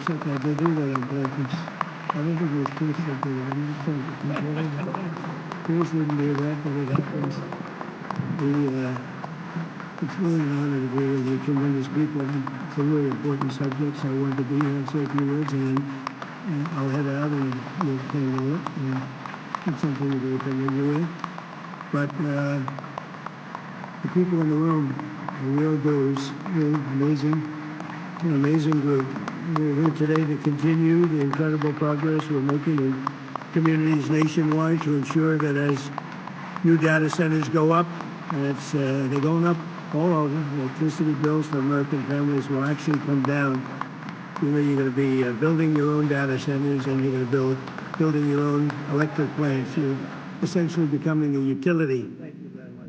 except that they do that on purpose. I don't think it was Chris that did it. I didn't think it. Chris didn't do that, but it happens. It's really an honor to be with you tremendous people. It's a really important subject, so I wanted to be here and say a few words, and then I'll head out and you'll handle it. And it's something to be familiar with. But the people in the room are real doers, really amazing, an amazing group. We're here today to continue the incredible progress we're making in communities nationwide to ensure that as new data centers go up, and they're going up all over, electricity bills for American families will actually come down. You know, you're going to be building your own data centers, and you're going to building your own electric plants. You're essentially becoming a utility,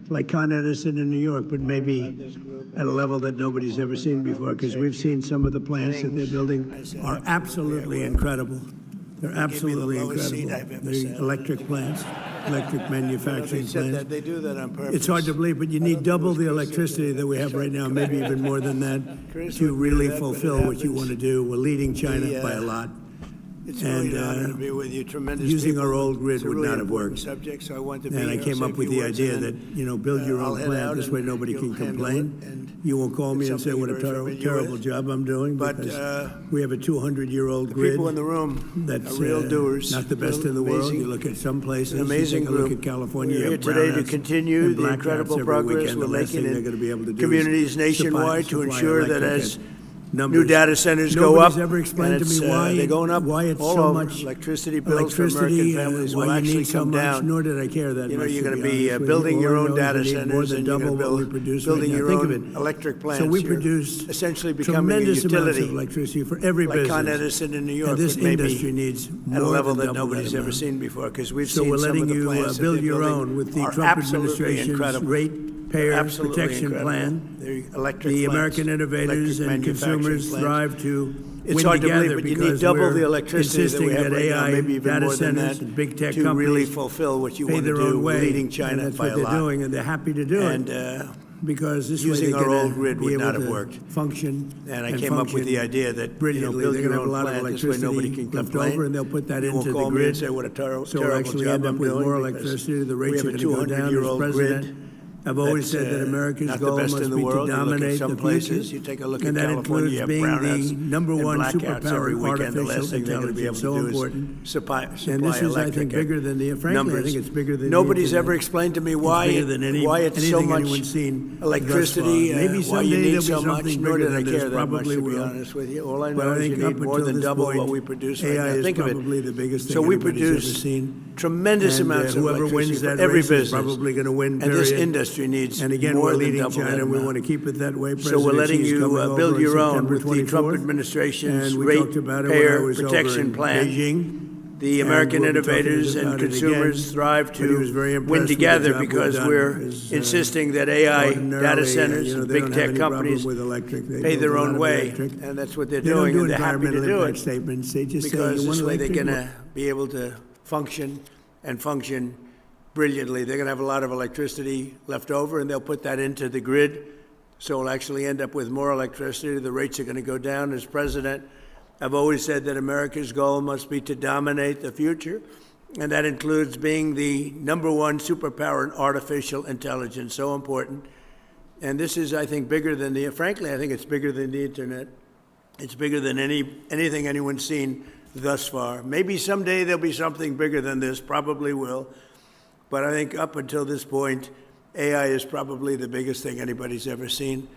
like Con Edison in New York, but maybe at a level that nobody's ever seen before, because we've seen some of the plants that they're building are absolutely incredible. They're absolutely incredible. The electric plants, electric manufacturing plants. They do that on purpose. It's hard to believe, but you need double the electricity that we have right now, maybe even more than that, to really fulfill what you want to do. We're leading China by a lot. It's really an honor to be with you. Tremendous using people. our old grid It's a would really not have worked. Subject, so I want to be And I here came say up a with few the words, idea and that, then, you know, build your I'll own head plant. out This way and nobody can you'll handle complain. it, and You won't call me and it's say what a something you're very terrible familiar job I'm doing, But, because we have a 200-year-old the grid. people in the room That's are real doers. not the best in the world. You look at some places, Amazing you take a look group. at California, We're you here have today to brownouts continue and the blackouts incredible every progress weekend. we're The last thing making they're in going to be able to do communities is nationwide to supply ensure that electric as at new numbers. data centers go up, Nobody's ever explained and to me why they're going up why it's all so over. much Electricity bills for American families will why you actually need so come much, down. nor did I care that You know, much. you're to going to be honest with building you. your All I own know is data we need more centers, than and you're double going to what we produce building right now. your Think of own it. electric plants. So we You're produce essentially becoming a tremendous amounts utility, of electricity for every like business. Con Edison in New York, And this but maybe industry needs at a more level than that double nobody's that ever amount. seen before, because we've So seen we're some letting of the you plants that build they're your building own with the are Trump absolutely administration's incredible. ratepayer Absolutely protection incredible. plan. They're electric The plants, American innovators electric and consumers manufacturing plants. thrive to It's win hard to together believe, but you because need double we're the electricity that insisting we have right now, AI maybe even data more than centers that, and big tech to companies really fulfill what you pay want to their do. own We're way. leading China and that's by what a they're lot. doing, and they're happy to do And it. Because this way using they're our gonna old grid be would able not have to worked. function And I came up with the idea that, brilliantly. build They're your going to have a own lot of plant, this way nobody electricity can left complain. over, and they'll put that You into won't the call me grid. and say what a terrible So we'll actually job end up I'm with doing, more because electricity. The we rates have are a going to go down. As 200-year-old president, grid. I've always That's, said that America's not the goal best must in the be to world. You look at dominate some the places, future. you take a look at And that California, you includes have being brownouts the number and one blackouts every superpower in weekend. The last artificial thing they're going to be able intelligence. to So do important. is supply And this is, I electric think, at bigger than the, frankly, I numbers. think it's bigger than Nobody's the ever internet. explained to me It's why bigger than it's so anything much anyone's seen electricity, thus far. Maybe why someday you need there'll be so much, something nor bigger did I than this, care that much, probably to be will. honest with you. All I But know I is you think need up more until than this double what point, we produce right AI now. is Think of probably it. the biggest thing So we anybody's ever produce seen. tremendous And amounts of whoever electricity wins for that every race is business. probably going to win, And this period. industry needs And again, more we're than leading double China, that and we amount. want to keep it that way. So we're President letting Xi's you coming over build on your own September with the Trump 24th. administration's And we talked about it when I ratepayer was over protection in plan. Beijing. The And American we'll be talking innovators and about it consumers again. thrive But he was very to impressed win with the together job we've because done. we're Is, insisting that AI ordinarily, data centers you know, and they big don't have tech any problem companies with electric. They pay build their a lot own of way, electric. and that's what they're They don't doing, do and they're happy to environmental do impact it statements. They just say, because you want this way they're electric? going to be able to function and function brilliantly. They're going to have a lot of electricity left over, and they'll put that into the grid, so we'll actually end up with more electricity. The rates are going to go down. As president, I've always said that America's goal must be to dominate the future, and that includes being the number one superpower in artificial intelligence. So important. And this is, I think, bigger than frankly, I think it's bigger than the internet. It's bigger than anything anyone's seen thus far. Maybe someday there'll be something bigger than this, probably will. But I think up until this point, AI is probably the biggest thing anybody's ever seen.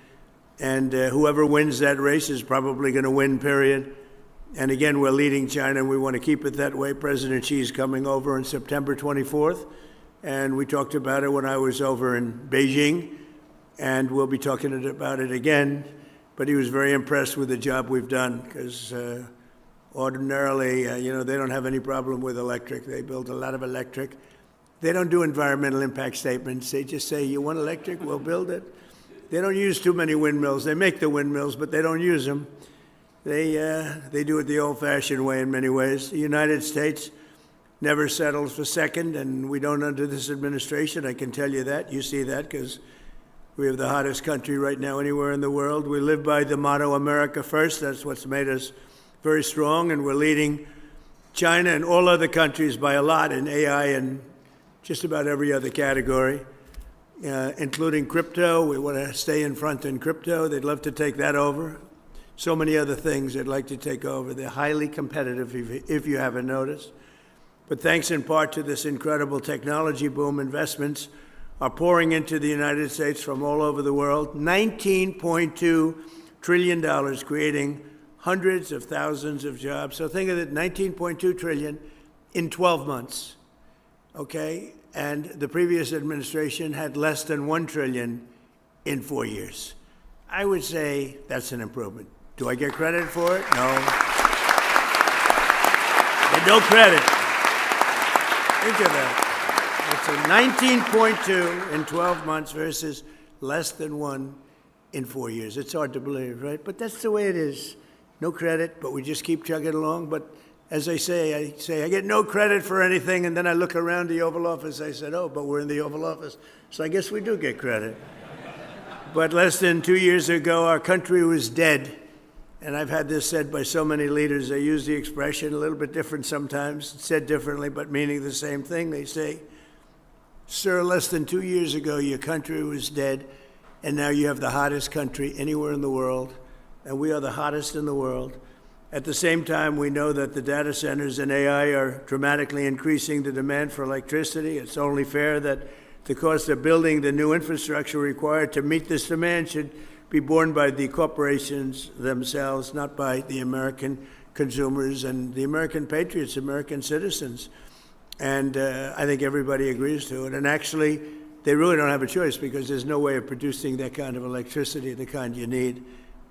And whoever wins that race is probably going to win, period. And again, we're leading China, and we want to keep it that way. President Xi is coming over on September 24th, and we talked about it when I was over in Beijing, and we'll be talking about it again. But he was very impressed with the job we've done, because ordinarily, they don't have any problem with electric. They build a lot of electric. They don't do environmental impact statements. They just say, you want electric, we'll build it. They don't use too many windmills. They make the windmills, but they don't use them. They do it the old-fashioned way in many ways. The United States never settles for second, and we don't under this administration. I can tell you that. You see that because we have the hottest country right now anywhere in the world. We live by the motto, America First. That's what's made us very strong, and we're leading China and all other countries by a lot in AI and just about every other category, including crypto. We want to stay in front in crypto. They'd love to take that over. So many other things they'd like to take over. They're highly competitive, if you haven't noticed. But thanks in part to this incredible technology boom, investments are pouring into the United States from all over the world. $19.2 trillion, creating hundreds of thousands of jobs. So think of it, $19.2 trillion in 12 months, okay? And the previous administration had less than $1 trillion in 4 years. I would say that's an improvement. Do I get credit for it? No. Get no credit. Think of that. It's a 19.2 in 12 months versus less than 1 in 4 years. It's hard to believe, right? But that's the way it is. No credit, but we just keep chugging along. But as I say, I get no credit for anything, and then I look around the Oval Office. I said, oh, but we're in the Oval Office. So I guess we do get credit. But less than 2 years ago, our country was dead. And I've had this said by so many leaders. They use the expression a little bit different sometimes, said differently, but meaning the same thing. They say, sir, less than 2 years ago, your country was dead, and now you have the hottest country anywhere in the world, and we are the hottest in the world. At the same time, we know that the data centers and AI are dramatically increasing the demand for electricity. It's only fair that the cost of building the new infrastructure required to meet this demand should be borne by the corporations themselves, not by the American consumers and the American patriots, American citizens. And I think everybody agrees to it. And actually, they really don't have a choice because there's no way of producing that kind of electricity, the kind you need,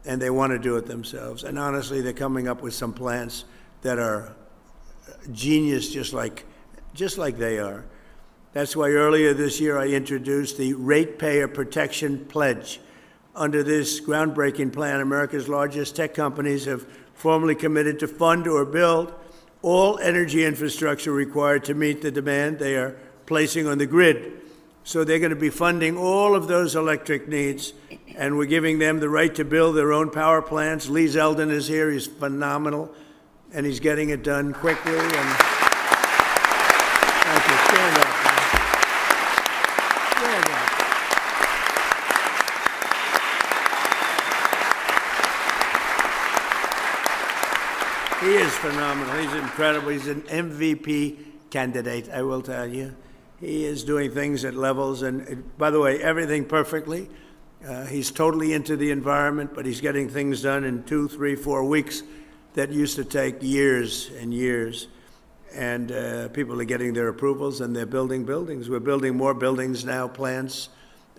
and they want to do it themselves. And honestly, they're coming up with some plans that are genius, just like they are. That's why earlier this year I introduced the Ratepayer Protection Pledge. Under this groundbreaking plan, America's largest tech companies have formally committed to fund or build all energy infrastructure required to meet the demand they are placing on the grid. So they're going to be funding all of those electric needs, and we're giving them the right to build their own power plants. Lee Zeldin is here. He's phenomenal, and he's getting it done quickly. And thank you. Stand up. Stand up. He is phenomenal. He's incredible. He's an MVP candidate, I will tell you. He is doing things at levels, and by the way, everything perfectly. He's totally into the environment, but he's getting things done in 2, 3, 4 weeks that used to take years and years. And people are getting their approvals, and they're building buildings. We're building more buildings now, plants,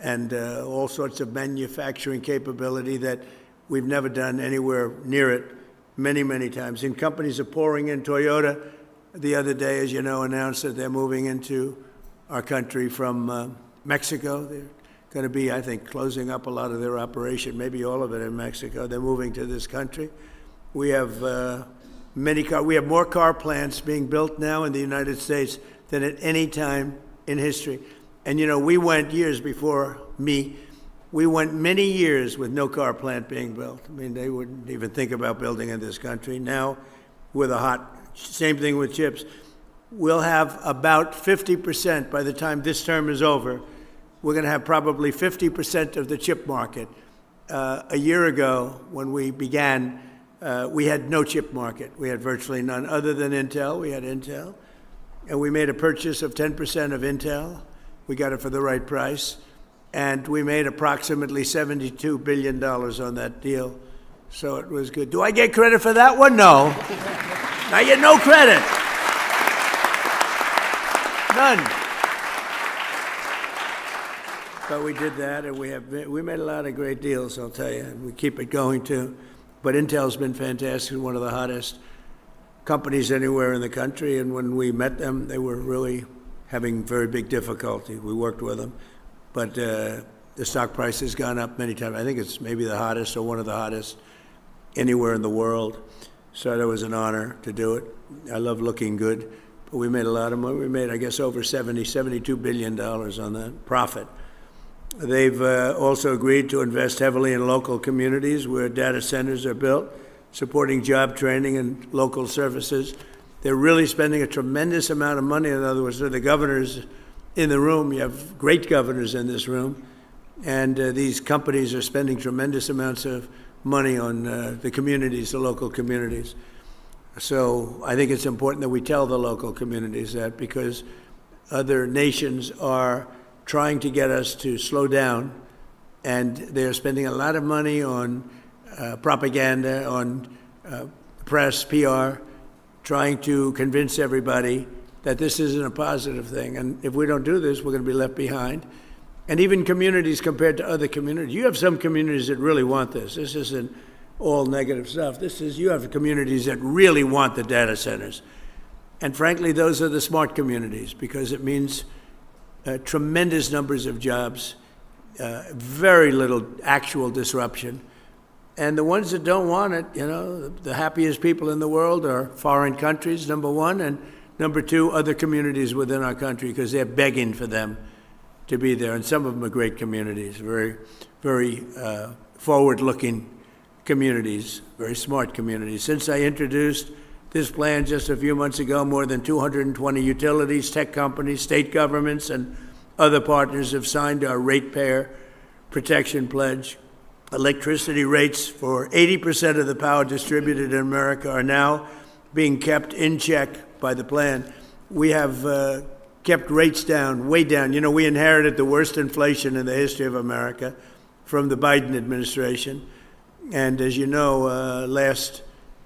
and all sorts of manufacturing capability that we've never done anywhere near it many, many times. And companies are pouring in. Toyota, the other day, as you know, announced that they're moving into our country from Mexico. They're going to be, I think, closing up a lot of their operation, maybe all of it in Mexico. They're moving to this country. We have we have more car plants being built now in the United States than at any time in history. And, you know, we went years before me. We went many years with no car plant being built. I mean, they wouldn't even think about building in this country. Now, we're the hot, same thing with chips. We'll have about 50% by the time this term is over. We're going to have probably 50% of the chip market. A year ago, when we began, we had no chip market. We had virtually none other than Intel. We had Intel. And we made a purchase of 10% of Intel. We got it for the right price. And we made approximately $72 billion on that deal. So it was good. Do I get credit for that one? No. I get no credit. None. But we did that, and we made a lot of great deals, I'll tell you, and we keep it going too. But Intel's been fantastic, one of the hottest companies anywhere in the country, and when we met them, they were really having very big difficulty. We worked with them, but the stock price has gone up many times. I think it's maybe the hottest or one of the hottest anywhere in the world. So that was an honor to do it. I love looking good. But we made a lot of money. We made, I guess, over $72 billion on that profit. They've also agreed to invest heavily in local communities where data centers are built. supporting job training and local services. They're really spending a tremendous amount of money. In other words, they're the governors in the room. You have great governors in this room. And these companies are spending tremendous amounts of money on the communities, the local communities. So I think it's important that we tell the local communities that, because other nations are trying to get us to slow down, and they're spending a lot of money on propaganda, on press, PR, trying to convince everybody that this isn't a positive thing. And if we don't do this, we're going to be left behind. And even communities compared to other communities. You have some communities that really want this. This isn't all negative stuff. You have communities that really want the data centers. And frankly, those are the smart communities, because it means tremendous numbers of jobs, very little actual disruption. And the ones that don't want it, the happiest people in the world are foreign countries, number one, and number two, other communities within our country, because they're begging for them to be there. And some of them are great communities, very, very forward-looking communities, very smart communities. Since I introduced this plan just a few months ago, more than 220 utilities, tech companies, state governments, and other partners have signed our ratepayer protection pledge. Electricity rates for 80% of the power distributed in America are now being kept in check by the plan. We have kept rates down, way down. We inherited the worst inflation in the history of America from the Biden administration. And as you know, last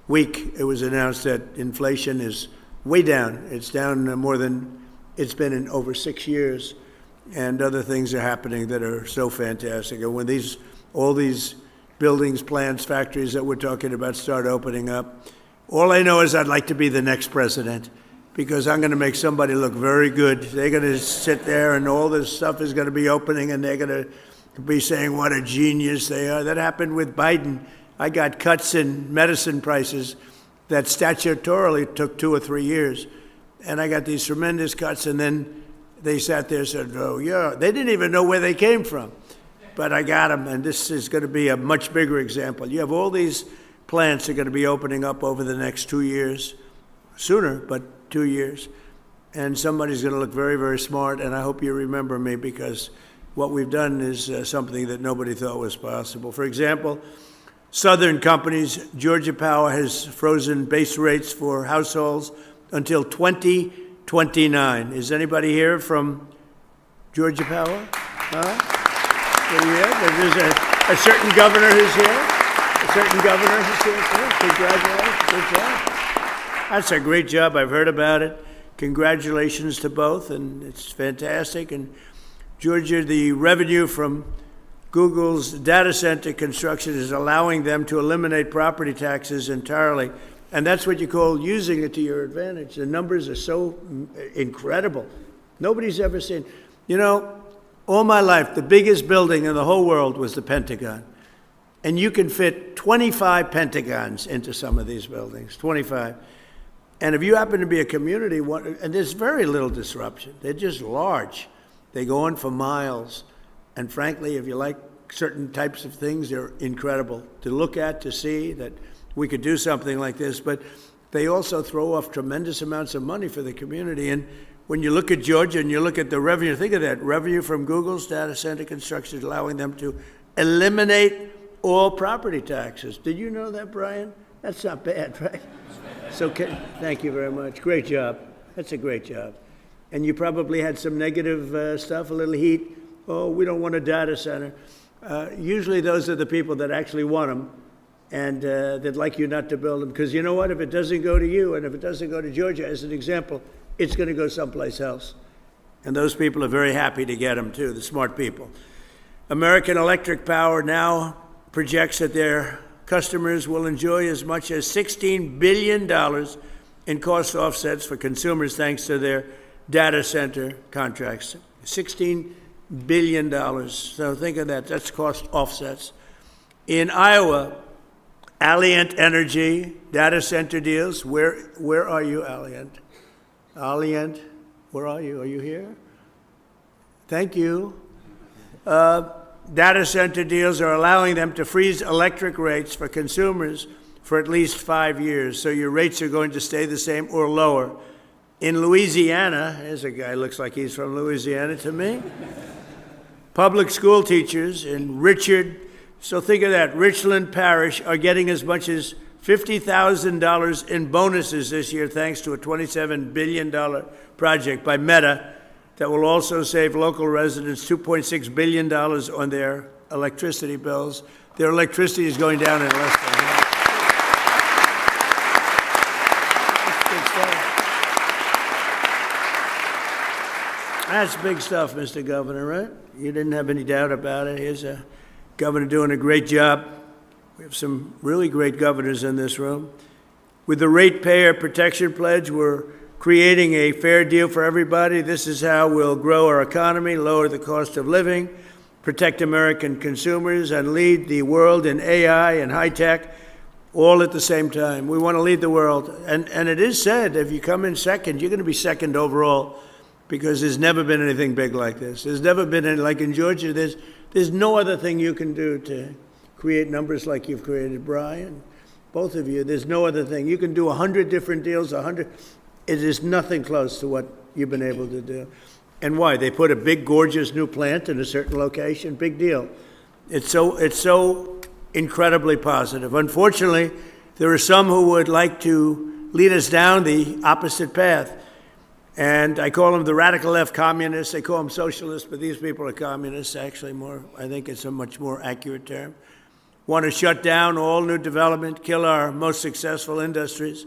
week it was announced that inflation is way down. It's down more than it's been in over 6 years. And other things are happening that are so fantastic. And when all these buildings, plants, factories that we're talking about start opening up, all I know is I'd like to be the next president, because I'm going to make somebody look very good. They're going to sit there and all this stuff is going to be opening, and they're going to be saying what a genius they are. That happened with Biden. I got cuts in medicine prices that statutorily took 2 or 3 years. And I got these tremendous cuts, and then they sat there and said, oh, yeah. They didn't even know where they came from. But I got them, and this is going to be a much bigger example. You have all these plants that are going to be opening up over the next 2 years, sooner, but 2 years. And somebody's going to look very, very smart, and I hope you remember me, because what we've done is something that nobody thought was possible. For example, Southern companies, Georgia Power has frozen base rates for households until 2029. Is anybody here from Georgia Power? There's a certain governor who's here. Congratulations. Good job. That's a great job. I've heard about it. Congratulations to both, and it's fantastic. And Georgia, the revenue from Google's data center construction is allowing them to eliminate property taxes entirely. And that's what you call using it to your advantage. The numbers are so incredible. Nobody's ever seen. All my life, the biggest building in the whole world was the Pentagon. And you can fit 25 Pentagons into some of these buildings, 25. And if you happen to be a community, and there's very little disruption. They're just large. They go on for miles. And frankly, if you like certain types of things, they're incredible to look at, to see that we could do something like this. But they also throw off tremendous amounts of money for the community. And when you look at Georgia and you look at the revenue, think of that, revenue from Google's data center construction is allowing them to eliminate all property taxes. Did you know that, Brian? That's not bad, right? So thank you very much. Great job. That's a great job. And you probably had some negative stuff, a little heat. Oh, we don't want a data center. Usually those are the people that actually want them, and they'd like you not to build them. Because you know what? If it doesn't go to you, and if it doesn't go to Georgia, as an example, it's going to go someplace else. And those people are very happy to get them, too, the smart people. American Electric Power now projects that their customers will enjoy as much as $16 billion in cost offsets for consumers thanks to their data center contracts. $16 billion. So think of that. That's cost offsets. In Iowa, Alliant Energy data center deals. Where are you, Alliant? Alliant, where are you? Are you here? Thank you. Data center deals are allowing them to freeze electric rates for consumers for at least 5 years. So your rates are going to stay the same or lower. In Louisiana, there's a guy looks like he's from Louisiana to me. Public school teachers in so think of that, Richland Parish are getting as much as $50,000 in bonuses this year thanks to a $27 billion project by Meta that will also save local residents $2.6 billion on their electricity bills. Their electricity is going down in less than half. That's big stuff, Mr. Governor, right? You didn't have any doubt about it. Here's a governor doing a great job. We have some really great governors in this room. With the Ratepayer Protection Pledge, we're creating a fair deal for everybody. This is how we'll grow our economy, lower the cost of living, protect American consumers, and lead the world in AI and high tech, all at the same time. We want to lead the world. And it is said, if you come in second, you're going to be second overall, because there's never been anything big like this. There's never been any, like in Georgia, there's no other thing you can do to create numbers like you've created, Brian. Both of you, there's no other thing. You can do 100 different deals, 100. It is nothing close to what you've been able to do. And why? They put a big, gorgeous new plant in a certain location. Big deal. It's so incredibly positive. Unfortunately, there are some who would like to lead us down the opposite path. And I call them the radical left communists. They call them socialists, but these people are communists, actually more. I think it's a much more accurate term. Want to shut down all new development, kill our most successful industries,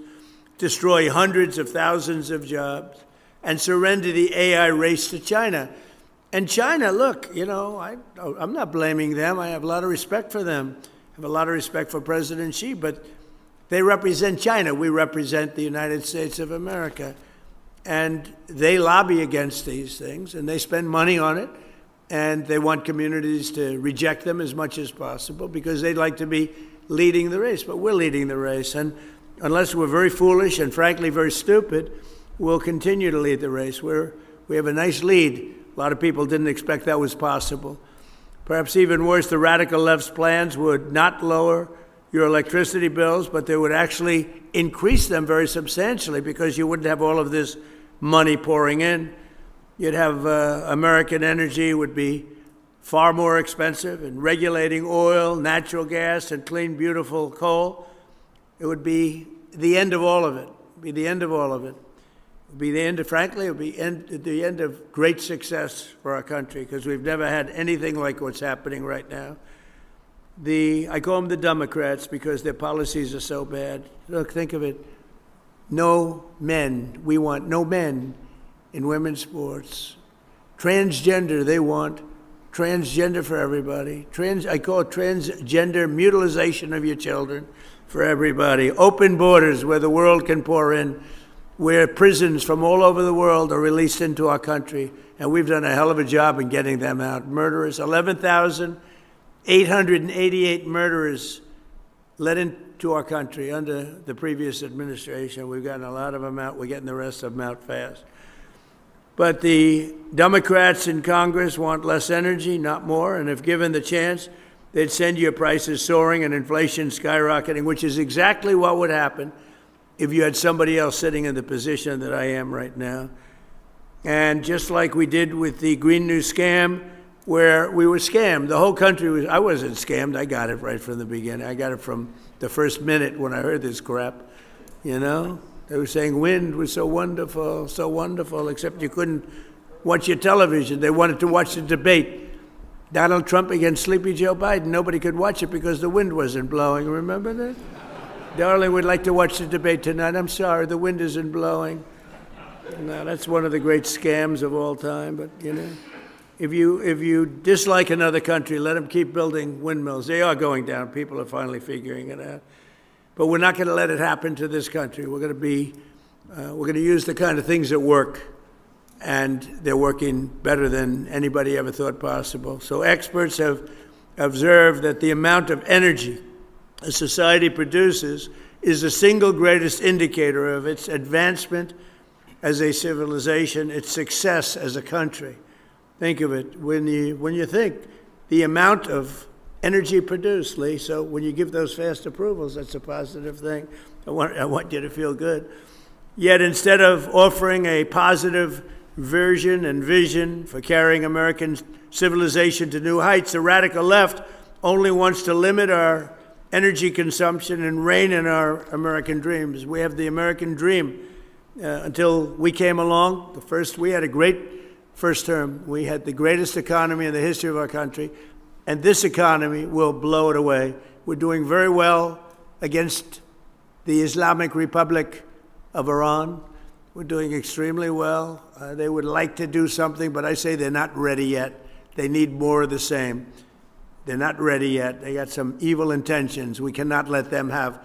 destroy hundreds of thousands of jobs, and surrender the AI race to China. And China, look, you know, I'm not blaming them. I have a lot of respect for them. I have a lot of respect for President Xi, but they represent China. We represent the United States of America. And they lobby against these things, and they spend money on it, and they want communities to reject them as much as possible because they'd like to be leading the race. But we're leading the race, and unless we're very foolish and frankly very stupid, we'll continue to lead the race. We have a nice lead. A lot of people didn't expect that was possible. Perhaps even worse, the radical left's plans would not lower your electricity bills, but they would actually increase them very substantially because you wouldn't have all of this money pouring in. You'd have American energy would be far more expensive, and regulating oil, natural gas, and clean, beautiful coal. It would be the end of all of it. It would be the end of all of it. It would be the end of, frankly, it would be the end of great success for our country because we've never had anything like what's happening right now. I call them the Democrats because their policies are so bad. Look, think of it. No men. We want no men in women's sports. Transgender, they want transgender for everybody. I call it transgender mutilization of your children for everybody. Open borders where the world can pour in, where prisons from all over the world are released into our country. And we've done a hell of a job in getting them out. Murderers, 11,888 murderers let into our country under the previous administration. We've gotten a lot of them out. We're getting the rest of them out fast. But the Democrats in Congress want less energy, not more, and if given the chance, they'd send your prices soaring and inflation skyrocketing, which is exactly what would happen if you had somebody else sitting in the position that I am right now. And just like we did with the Green New scam, where we were scammed, the whole country was, I wasn't scammed, I got it right from the beginning. I got it from the first minute when I heard this crap, you know? They were saying wind was so wonderful, except you couldn't watch your television. They wanted to watch the debate. Donald Trump against Sleepy Joe Biden. Nobody could watch it because the wind wasn't blowing. Remember that? Darling would like to watch the debate tonight. I'm sorry, the wind isn't blowing. No, that's one of the great scams of all time, but, you know. If you dislike another country, let them keep building windmills. They are going down. People are finally figuring it out. But we're not going to let it happen to this country. We're going to use the kind of things that work, and they're working better than anybody ever thought possible. So experts have observed that the amount of energy a society produces is the single greatest indicator of its advancement as a civilization, its success as a country. Think of it. When you think the amount of energy produced, Lee. So when you give those fast approvals, that's a positive thing. I want you to feel good. Yet instead of offering a positive version and vision for carrying American civilization to new heights, the radical left only wants to limit our energy consumption and rein in our American dreams. We have the American dream. Until we came along, we had a great first term. We had the greatest economy in the history of our country, and this economy will blow it away. We're doing very well against the Islamic Republic of Iran. We're doing extremely well. They would like to do something, but I say they're not ready yet. They need more of the same. They're not ready yet. They got some evil intentions. We cannot let them have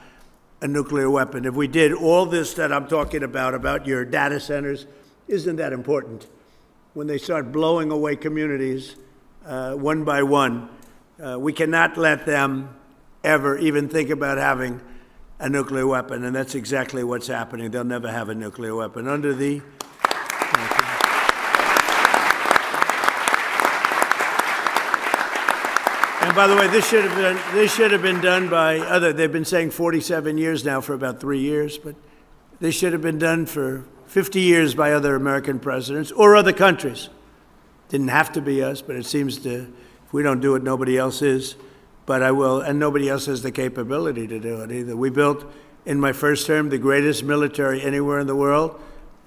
a nuclear weapon. If we did all this that I'm talking about your data centers, isn't that important? When they start blowing away communities one by one, we cannot let them ever even think about having a nuclear weapon, and that's exactly what's happening. They'll never have a nuclear weapon. And by the way, this should have been done by they've been saying 47 years now for about 3 years, but this should have been done for 50 years by other American presidents or other countries. Didn't have to be us, but it seems to, if we don't do it, nobody else is. But I will, and nobody else has the capability to do it either. We built, in my first term, the greatest military anywhere in the world,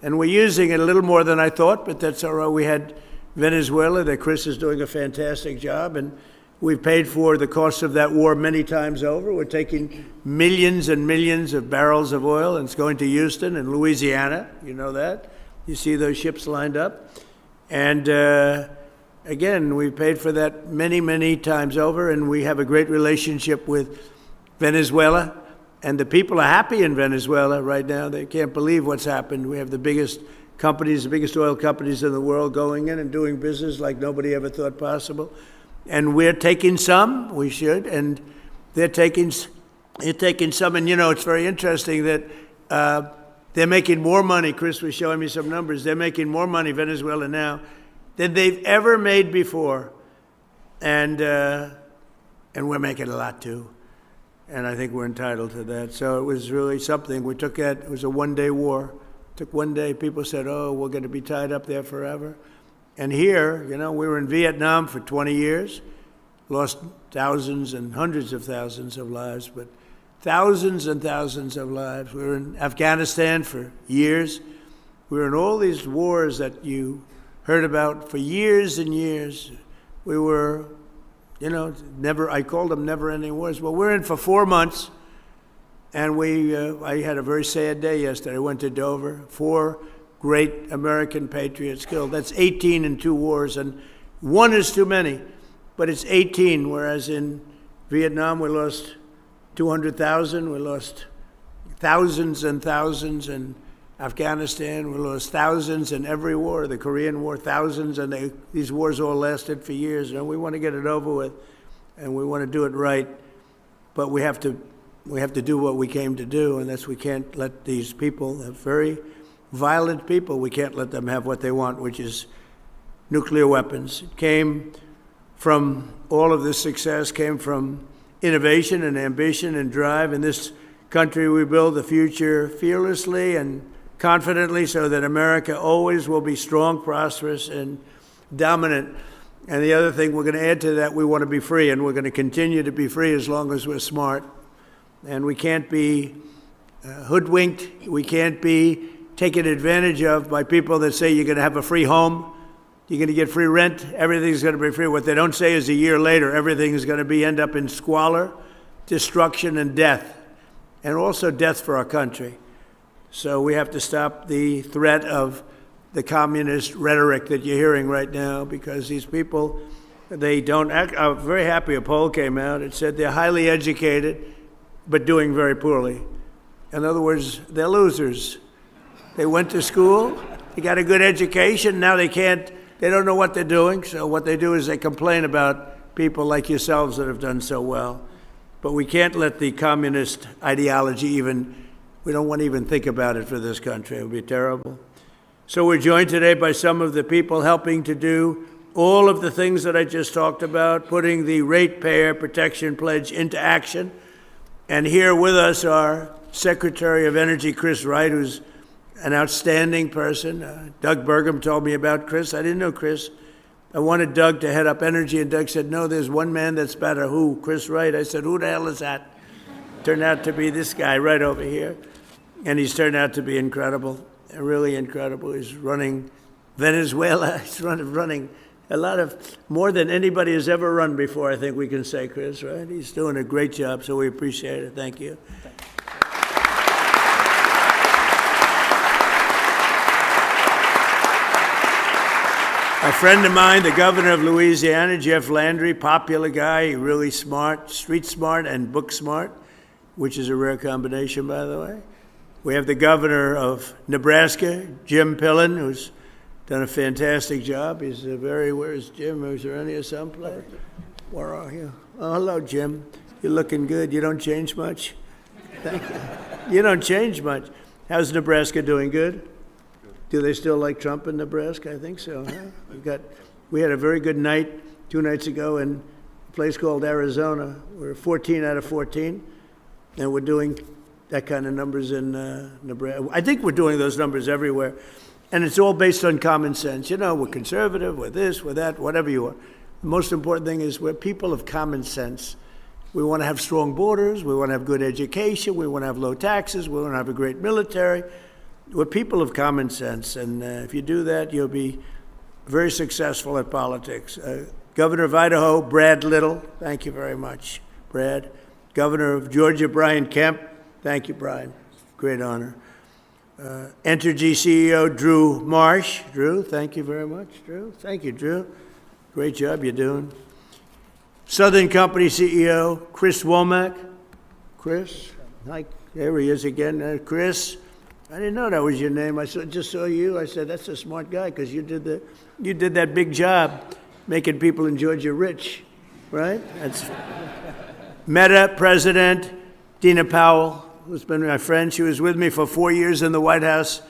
and we're using it a little more than I thought, but that's all right. We had Venezuela, that Chris is doing a fantastic job, and we've paid for the cost of that war many times over. We're taking millions and millions of barrels of oil, and it's going to Houston and Louisiana. You know that. You see those ships lined up. And again, we've paid for that many, many times over, and we have a great relationship with Venezuela. And the people are happy in Venezuela right now. They can't believe what's happened. We have the biggest companies, the biggest oil companies in the world going in and doing business like nobody ever thought possible. And we're taking some, we should, and they're taking some. And, you know, it's very interesting that they're making more money. Chris was showing me some numbers. They're making more money, Venezuela now, than they've ever made before. And we're making a lot, too. And I think we're entitled to that. So it was really something. We took that. It was a one-day war. It took one day. People said, oh, we're going to be tied up there forever. And here, you know, we were in Vietnam for 20 years, lost thousands and hundreds of thousands of lives, but thousands and thousands of lives. We were in Afghanistan for years. We were in all these wars that you heard about for years and years. We were, you know, I called them never-ending wars. Well, we're in for 4 months, and I had a very sad day yesterday. I went to Dover, 4 great American patriots killed. That's 18 in 2 wars, and 1 is too many, but it's 18, whereas in Vietnam we lost 200,000, we lost thousands and thousands in Afghanistan, we lost thousands in every war, the Korean War, thousands, and these wars all lasted for years, and we want to get it over with, and we want to do it right, but we have to do what we came to do, and that's we can't let these people, very violent people, we can't let them have what they want, which is nuclear weapons. It came from, all of this success came from innovation and ambition and drive. In this country, we build the future fearlessly and confidently so that America always will be strong, prosperous, and dominant. And the other thing we're going to add to that, we want to be free, and we're going to continue to be free as long as we're smart. And we can't be hoodwinked. We can't be taken advantage of by people that say you're going to have a free home, you're going to get free rent, everything's going to be free. What they don't say is a year later, everything is going to end up in squalor, destruction, and death, and also death for our country. So we have to stop the threat of the communist rhetoric that you're hearing right now, because these people, they don't act. I'm very happy a poll came out. It said they're highly educated, but doing very poorly. In other words, they're losers. They went to school, they got a good education, now they don't know what they're doing, so what they do is they complain about people like yourselves that have done so well. But we can't let the communist ideology we don't want to even think about it for this country. It would be terrible. So we're joined today by some of the people helping to do all of the things that I just talked about, putting the ratepayer protection pledge into action. And here with us are Secretary of Energy Chris Wright, who's an outstanding person. Doug Burgum told me about Chris. I didn't know Chris. I wanted Doug to head up energy, and Doug said, no, there's one man that's better. Who? Chris Wright. I said, who the hell is that? Turned out to be this guy right over here. And he's turned out to be incredible, really incredible. He's running Venezuela. He's running a lot of, more than anybody has ever run before, I think we can say, Chris, right? He's doing a great job, so we appreciate it. Thank you. A friend of mine, the governor of Louisiana, Jeff Landry, popular guy, really smart, street smart and book smart, which is a rare combination, by the way. We have the governor of Nebraska, Jim Pillen, who's done a fantastic job. He's where's Jim? Is there any someplace? Where are you? Oh, hello, Jim. You're looking good. You don't change much? Thank you. You don't change much. How's Nebraska doing? Good? Do they still like Trump in Nebraska? I think so, huh? We had a very good night 2 nights ago in a place called Arizona. We're 14 out of 14, and we're doing that kind of numbers in Nebraska. I think we're doing those numbers everywhere. And it's all based on common sense. You know, we're conservative, we're this, we're that, whatever you are. The most important thing is we're people of common sense. We want to have strong borders, we want to have good education, we want to have low taxes, we want to have a great military. We're people of common sense, and if you do that, you'll be very successful at politics. Governor of Idaho, Brad Little, thank you very much, Brad. Governor of Georgia, Brian Kemp, thank you, Brian, great honor. Entergy CEO Drew Marsh. Drew, thank you very much, Drew. Thank you, Drew. Great job you're doing. Southern Company CEO Chris Womack. Chris, hi, there he is again. Chris, I didn't know that was your name. Just saw you. I said, that's a smart guy because you did that big job making people in Georgia rich, right? That's Meta President Dina Powell, who's been my friend. She was with me for 4 years in the White House.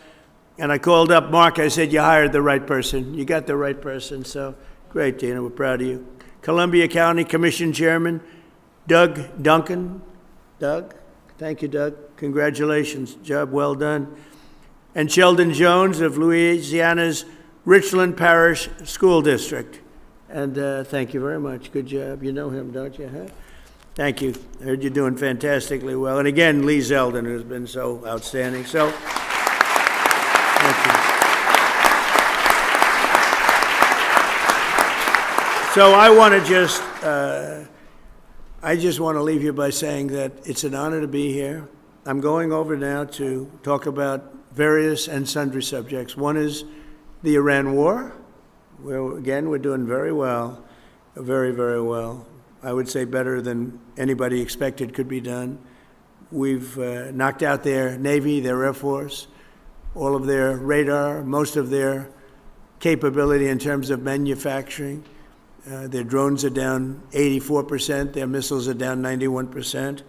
And I called up Mark. I said, you hired the right person. You got the right person. So great, Dina. We're proud of you. Columbia County Commission Chairman Doug Duncan. Doug, thank you, Doug. Congratulations. Job well done. And Sheldon Jones of Louisiana's Richland Parish School District. And thank you very much. Good job. You know him, don't you? Huh? Thank you. I heard you're doing fantastically well. And again, Lee Zeldin, who's been so outstanding. So, thank you. So I just want to leave you by saying that it's an honor to be here. I'm going over now to talk about various and sundry subjects. One is the Iran war, where, again, we're doing very well, very, very well. I would say better than anybody expected could be done. We've knocked out their Navy, their Air Force, all of their radar, most of their capability in terms of manufacturing. Their drones are down 84%, their missiles are down 91%.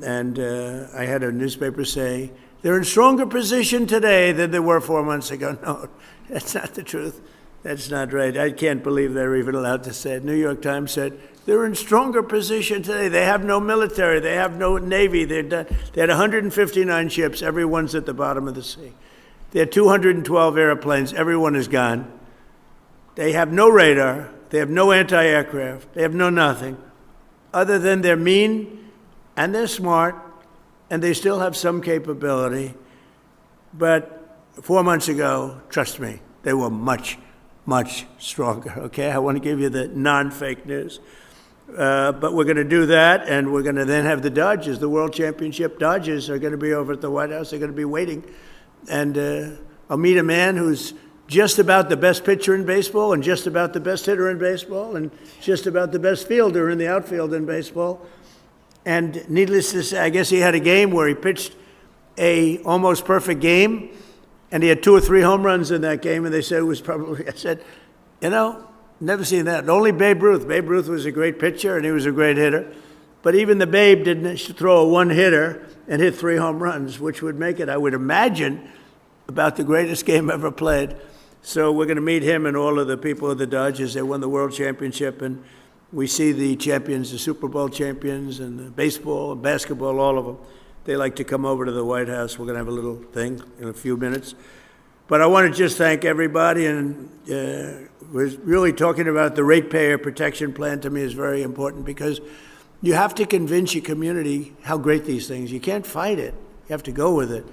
And I had a newspaper say, they're in stronger position today than they were 4 months ago. No, that's not the truth. That's not right. I can't believe they're even allowed to say it. New York Times said, they're in stronger position today. They have no military. They have no Navy. They had 159 ships. Everyone's at the bottom of the sea. They had 212 airplanes. Everyone is gone. They have no radar. They have no anti-aircraft. They have no nothing. Other than they're mean and they're smart and they still have some capability. But 4 months ago, trust me, they were much, much stronger, okay? I want to give you the non-fake news. But we're going to do that, and we're going to then have the Dodgers, the World Championship Dodgers are going to be over at the White House. They're going to be waiting. And I'll meet a man who's just about the best pitcher in baseball and just about the best hitter in baseball and just about the best fielder in the outfield in baseball. And needless to say, I guess he had a game where he pitched a almost perfect game, and he had 2 or 3 home runs in that game, and they said it was probably, I said, you know, never seen that. Only Babe Ruth. Babe Ruth was a great pitcher, and he was a great hitter. But even the Babe didn't throw a one-hitter and hit 3 home runs, which would make it, I would imagine, about the greatest game ever played. So we're going to meet him and all of the people of the Dodgers. They won the World Championship, and we see the champions, the Super Bowl champions, and the baseball and basketball, all of them. They like to come over to the White House. We're going to have a little thing in a few minutes. But I want to just thank everybody, and we're really talking about the ratepayer protection plan. To me is very important, because you have to convince your community how great these things. You can't fight it. You have to go with it.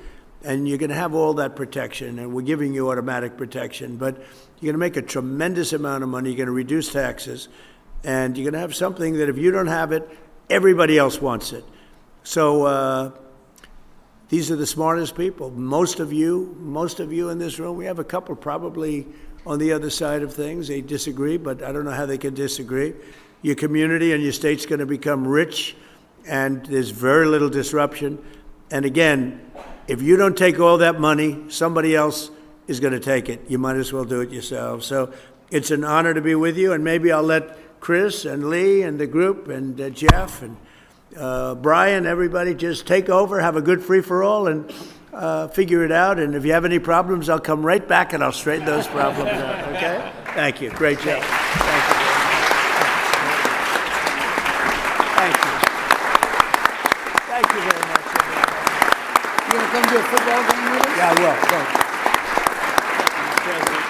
And you're going to have all that protection, and we're giving you automatic protection. But you're going to make a tremendous amount of money. You're going to reduce taxes, and you're going to have something that if you don't have it, everybody else wants it. So these are the smartest people. Most of you in this room, we have a couple probably on the other side of things. They disagree, but I don't know how they can disagree. Your community and your state's going to become rich, and there's very little disruption. And again, if you don't take all that money, somebody else is going to take it. You might as well do it yourselves. So it's an honor to be with you, and maybe I'll let Chris and Lee and the group and Jeff and Brian, everybody, just take over, have a good free-for-all, and figure it out. And if you have any problems, I'll come right back and I'll straighten those problems out, okay? Thank you. Great job. Thank you. Thank you. Thank you very much, everybody. You gonna come to a football game with us? Yeah, I will. Thank you.